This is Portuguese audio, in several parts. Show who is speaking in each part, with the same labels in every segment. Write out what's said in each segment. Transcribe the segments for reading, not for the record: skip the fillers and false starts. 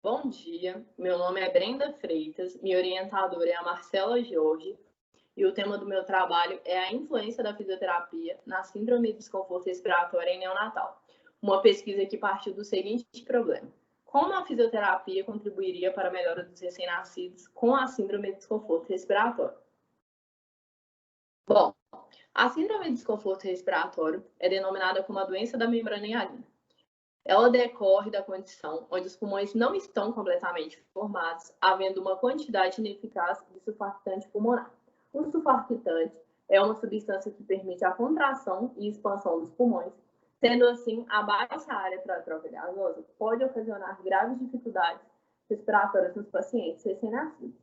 Speaker 1: Bom dia, meu nome é Brenda Freitas, minha orientadora é a Marcela Jorge e o tema do meu trabalho é a influência da fisioterapia na síndrome de desconforto respiratório em neonatal. Uma pesquisa que partiu do seguinte problema: como a fisioterapia contribuiria para a melhora dos recém-nascidos com a síndrome de desconforto respiratório? Bom, a síndrome de desconforto respiratório é denominada como a doença da membrana hialina. Ela decorre da condição onde os pulmões não estão completamente formados, havendo uma quantidade ineficaz de surfactante pulmonar. O surfactante é uma substância que permite a contração e expansão dos pulmões. Sendo assim, a baixa área para a troca gasosa pode ocasionar graves dificuldades respiratórias nos pacientes recém-nascidos.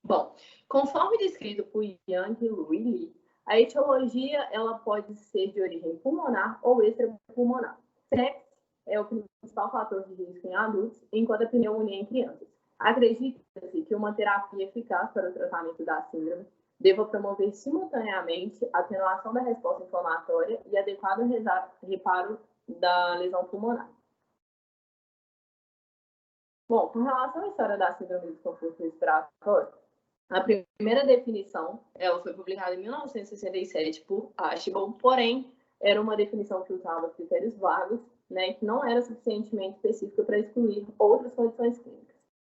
Speaker 1: Bom, conforme descrito por Yang Lu e Li, a etiologia ela pode ser de origem pulmonar ou extrapulmonar. Sepsis é o principal fator de risco em adultos, enquanto a pneumonia em crianças. Acredita-se que uma terapia eficaz para o tratamento da síndrome deva promover simultaneamente a atenuação da resposta inflamatória e adequado reparo da lesão pulmonar. Bom, com relação à história da síndrome de desconforto respiratório, a primeira definição, ela foi publicada em 1967 por Ashball, porém, era uma definição que usava critérios vagos, né, que não era suficientemente específica para excluir outras condições clínicas.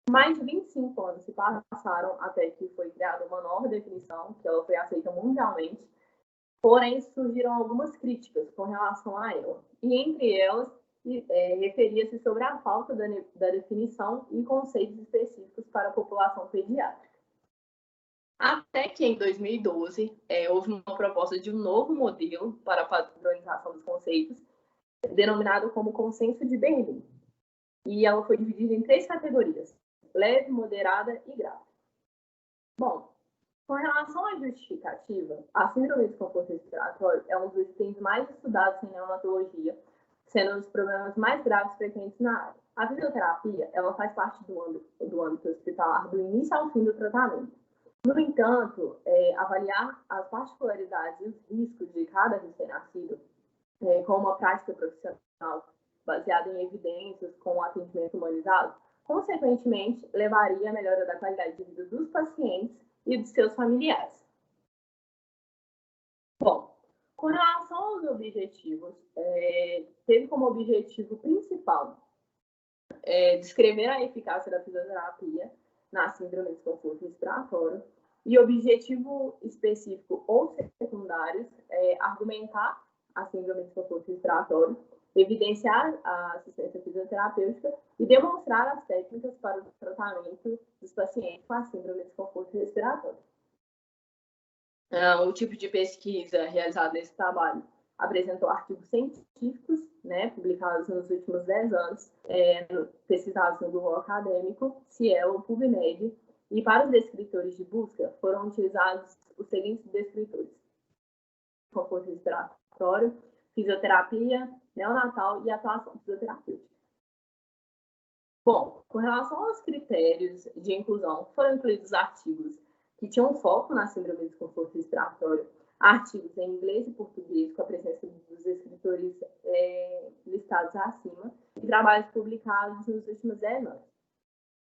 Speaker 1: Mais de 25 anos se passaram até que foi criada uma nova definição, que ela foi aceita mundialmente, porém surgiram algumas críticas com relação a ela. E entre elas, referia-se sobre a falta da definição e conceitos específicos para a população pediátrica. Até que em 2012 houve uma proposta de um novo modelo para a padronização dos conceitos, denominado como Consenso de Berlim. E ela foi dividida em 3 categorias: leve, moderada e grave. Bom, com relação à justificativa, a síndrome de desconforto respiratório é um dos itens mais estudados em neonatologia, sendo um dos problemas mais graves presentes na área. A fisioterapia ela faz parte do âmbito hospitalar do início ao fim do tratamento. No entanto, avaliar as particularidades e os riscos de cada recém-nascido com uma prática profissional baseada em evidências, com atendimento humanizado, consequentemente, levaria à melhora da qualidade de vida dos pacientes e dos seus familiares. Bom, com relação aos objetivos, teve como objetivo principal descrever a eficácia da fisioterapia na síndrome de desconforto respiratório, e objetivo específico ou secundários é argumentar a síndrome de desconforto respiratório, evidenciar a assistência fisioterapêutica e demonstrar as técnicas para o tratamento dos pacientes com a síndrome de desconforto respiratório. O tipo de pesquisa realizada nesse trabalho apresentou artigos científicos, né, publicados nos últimos 10 anos, pesquisados no Google Acadêmico, Cielo, PubMed, e para os descritores de busca foram utilizados os seguintes descritores: conforto respiratório, fisioterapia, neonatal e atuação fisioterapêutica. Bom, com relação aos critérios de inclusão, foram incluídos artigos que tinham foco na síndrome de desconforto respiratório, artigos em inglês e português, com a presença dos escritores listados acima, e trabalhos publicados nos últimos 10 anos.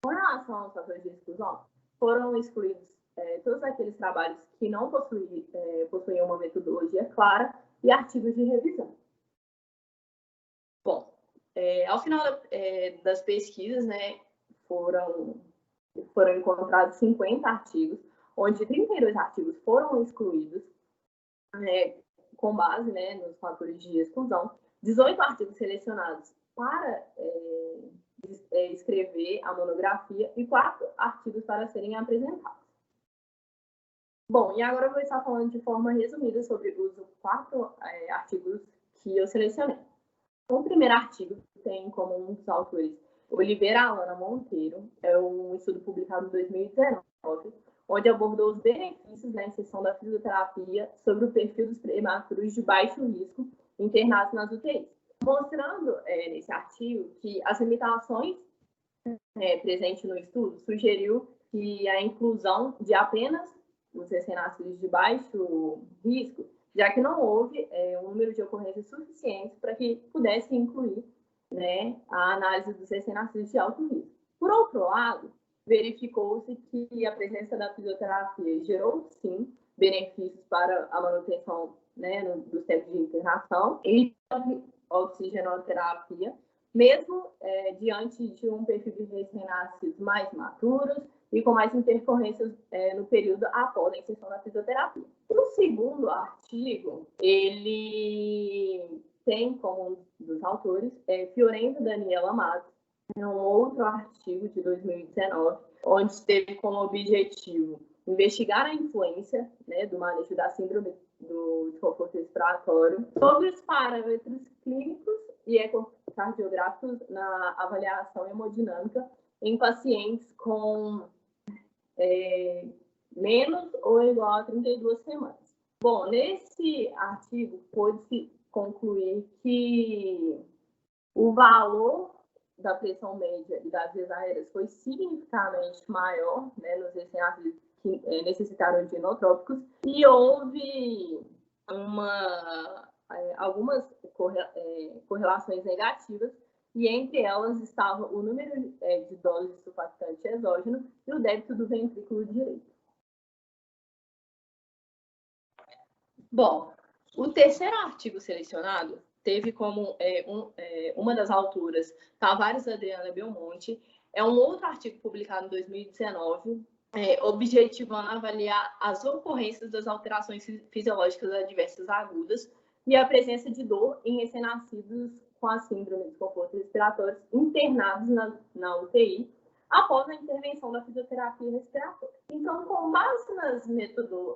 Speaker 1: Com relação aos fatores de exclusão, foram excluídos todos aqueles trabalhos que não possuíam uma metodologia clara e artigos de revisão. Bom, ao final das pesquisas, né, foram encontrados 50 artigos, onde 32 artigos foram excluídos com base, né, nos fatores de exclusão, 18 artigos selecionados para escrever a monografia e 4 artigos para serem apresentados. Bom, e agora eu vou estar falando de forma resumida sobre os 4 artigos que eu selecionei. O primeiro artigo tem como um dos autores Oliveira Alana Monteiro, é um estudo publicado em 2019, onde abordou os benefícios da inserção da fisioterapia sobre o perfil dos prematuros de baixo risco internados nas UTIs, mostrando nesse artigo que as limitações presentes no estudo sugeriu que a inclusão de apenas os recém-nascidos de baixo risco, já que não houve um número de ocorrências suficiente para que pudesse incluir né, a análise dos recém-nascidos de alto risco. Por outro lado, verificou-se que a presença da fisioterapia gerou, sim, benefícios para a manutenção, né, dos tempos de internação e oxigenoterapia, mesmo diante de um perfil de recém-nascidos mais maturos e com mais intercorrências no período após a inserção da fisioterapia. O segundo artigo, ele tem como um dos autores Fiorenzo Daniela Matos, um outro artigo de 2019, onde teve como objetivo investigar a influência, né, do manejo da síndrome do desconforto respiratório sobre os parâmetros clínicos e ecocardiográficos na avaliação hemodinâmica em pacientes com menos ou igual a 32 semanas. Bom, nesse artigo pôde-se concluir que o valor da pressão média e das vias aéreas foi significativamente maior, né, nos recém-nascidos que necessitaram de inotrópicos, e houve algumas correlações negativas, e entre elas estava o número de doses de surfactante exógeno e o débito do ventrículo direito. Bom, o terceiro artigo selecionado teve como uma das autoras Tavares Adriana Belmonte. É um outro artigo publicado em 2019, objetivando avaliar as ocorrências das alterações fisiológicas adversas agudas e a presença de dor em recém-nascidos com a síndrome de desconforto respiratório internados na UTI após a intervenção da fisioterapia respiratória. Então, com base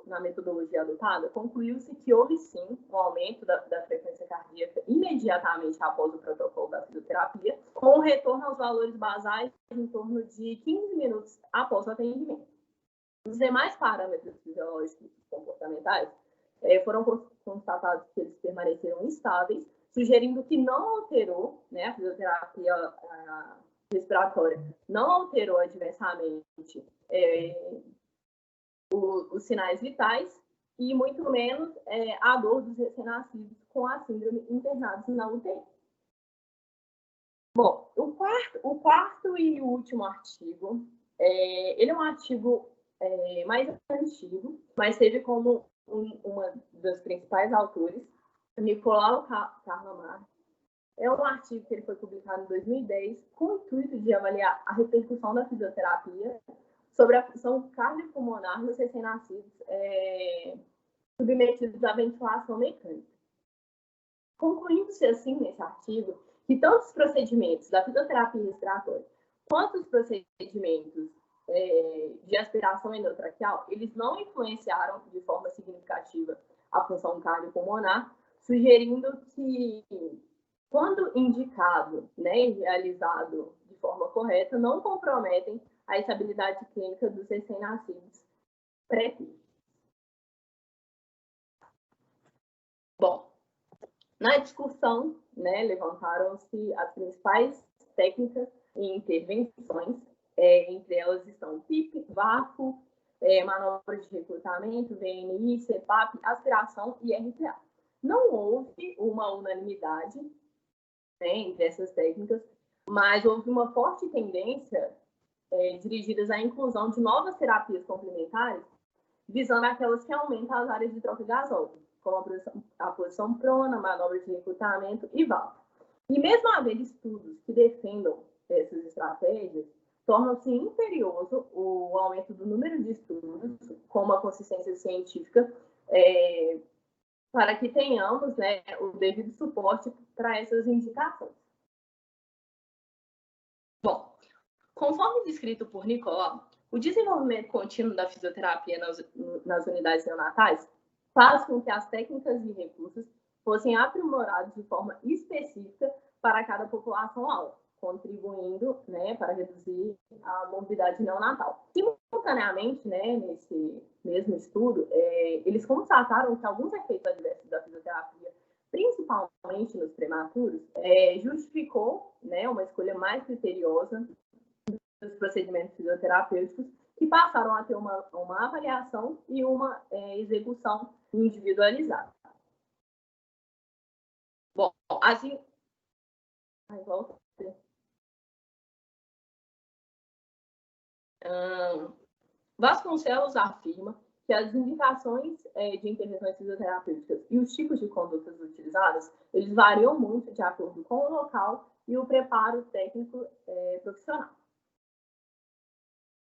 Speaker 1: na metodologia adotada, concluiu-se que houve sim um aumento da frequência cardíaca imediatamente após o protocolo da fisioterapia, com um retorno aos valores basais em torno de 15 minutos após o atendimento. Os demais parâmetros fisiológicos e comportamentais foram constatados que eles permaneceram estáveis, sugerindo que não alterou, né, a fisioterapia respiratória não alterou adversamente os sinais vitais e muito menos a dor dos recém-nascidos com a síndrome internados na UTI. Bom, o quarto e último artigo, ele é um artigo mais antigo, mas teve como uma das principais autores Nicolau Carlamar. É um artigo que ele foi publicado em 2010 com o intuito de avaliar a repercussão da fisioterapia sobre a função cardiopulmonar nos recém-nascidos submetidos à ventilação mecânica. Concluindo-se assim nesse artigo que tanto os procedimentos da fisioterapia respiratória quanto os procedimentos de aspiração endotraqueal, eles não influenciaram de forma significativa a função cardiopulmonar, sugerindo que quando indicado, né, e realizado de forma correta, não comprometem a estabilidade clínica dos recém-nascidos pré-clínicos. Bom, na discussão, né, levantaram-se as principais técnicas e intervenções, entre elas estão PIP, vácuo, manobras de recrutamento, VNI, CPAP, aspiração e RPA. Não houve uma unanimidade, né, entre essas técnicas, mas houve uma forte tendência dirigidas à inclusão de novas terapias complementares, visando aquelas que aumentam as áreas de troca gasosa, como a posição prona, manobra de recrutamento e vácuo. E mesmo havendo estudos que defendam essas estratégias, torna-se imperioso o aumento do número de estudos com uma consistência científica para que tenhamos, né, o devido suporte para essas indicações. Bom, conforme descrito por Nicolau, o desenvolvimento contínuo da fisioterapia nas unidades neonatais faz com que as técnicas e recursos fossem aprimorados de forma específica para cada população-alvo, contribuindo, né, para reduzir a morbidade neonatal. Simultaneamente, né, nesse mesmo estudo, eles constataram que alguns efeitos adversos da fisioterapia, principalmente nos prematuros, justificou, né, uma escolha mais criteriosa dos procedimentos fisioterapêuticos, que passaram a ter uma avaliação e uma execução individualizada. Bom, Ai, volta. Vasconcelos afirma que as indicações de intervenções fisioterapêuticas e os tipos de condutas utilizadas, eles variam muito de acordo com o local e o preparo técnico profissional.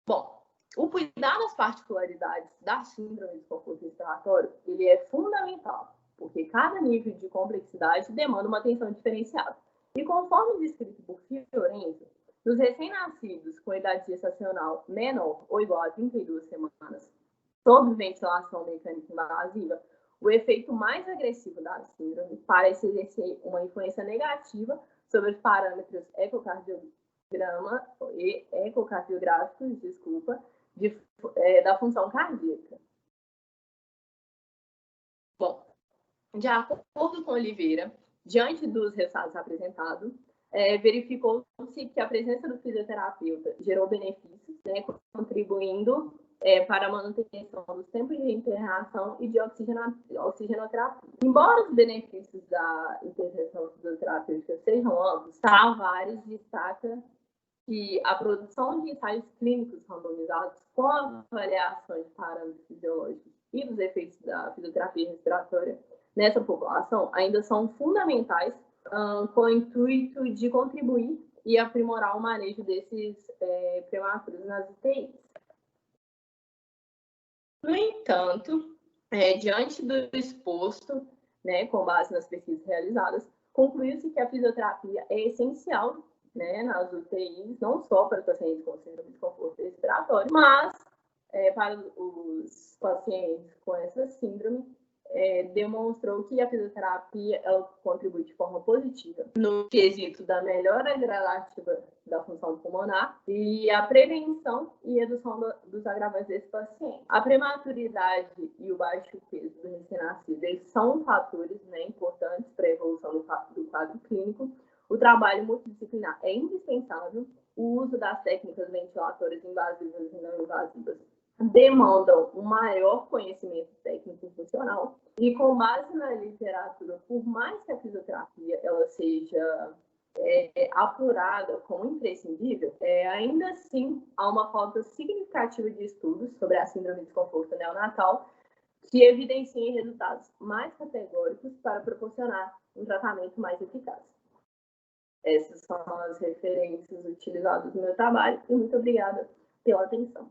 Speaker 1: Bom, o cuidado das particularidades da síndrome de desconforto respiratório, ele é fundamental, porque cada nível de complexidade demanda uma atenção diferenciada. E conforme descrito por Fiorenzo, nos recém-nascidos com idade gestacional menor ou igual a 32 semanas, sob ventilação mecânica invasiva, o efeito mais agressivo da síndrome parece exercer uma influência negativa sobre os parâmetros ecocardiográficos, da função cardíaca. Bom, de acordo com Oliveira, diante dos resultados apresentados, verificou-se que a presença do fisioterapeuta gerou benefícios, né, contribuindo para a manutenção dos tempos de internação e de oxigenoterapia. Embora os benefícios da intervenção fisioterapêutica sejam amplos, Tavares destaca que a produção de ensaios clínicos randomizados com avaliações de parâmetros fisiológicos e dos efeitos da fisioterapia respiratória nessa população ainda são fundamentais com o intuito de contribuir e aprimorar o manejo desses prematuros nas UTIs. No entanto, diante do exposto, né, com base nas pesquisas realizadas, concluiu-se que a fisioterapia é essencial, né, nas UTIs, não só para pacientes com síndrome de desconforto respiratório, mas para os pacientes com essa síndrome, demonstrou que a fisioterapia ela contribui de forma positiva no quesito da melhora gradativa da função pulmonar e a prevenção e redução dos agravantes desse paciente. A prematuridade e o baixo peso do recém-nascido são fatores, né, importantes para a evolução do quadro clínico. O trabalho multidisciplinar é indispensável. O uso das técnicas ventilatórias invasivas e não invasivas demandam um maior conhecimento técnico funcional e com base na literatura, por mais que a fisioterapia ela seja apurada como imprescindível, ainda assim há uma falta significativa de estudos sobre a síndrome de desconforto neonatal que evidenciem resultados mais categóricos para proporcionar um tratamento mais eficaz. Essas são as referências utilizadas no meu trabalho e muito obrigada pela atenção.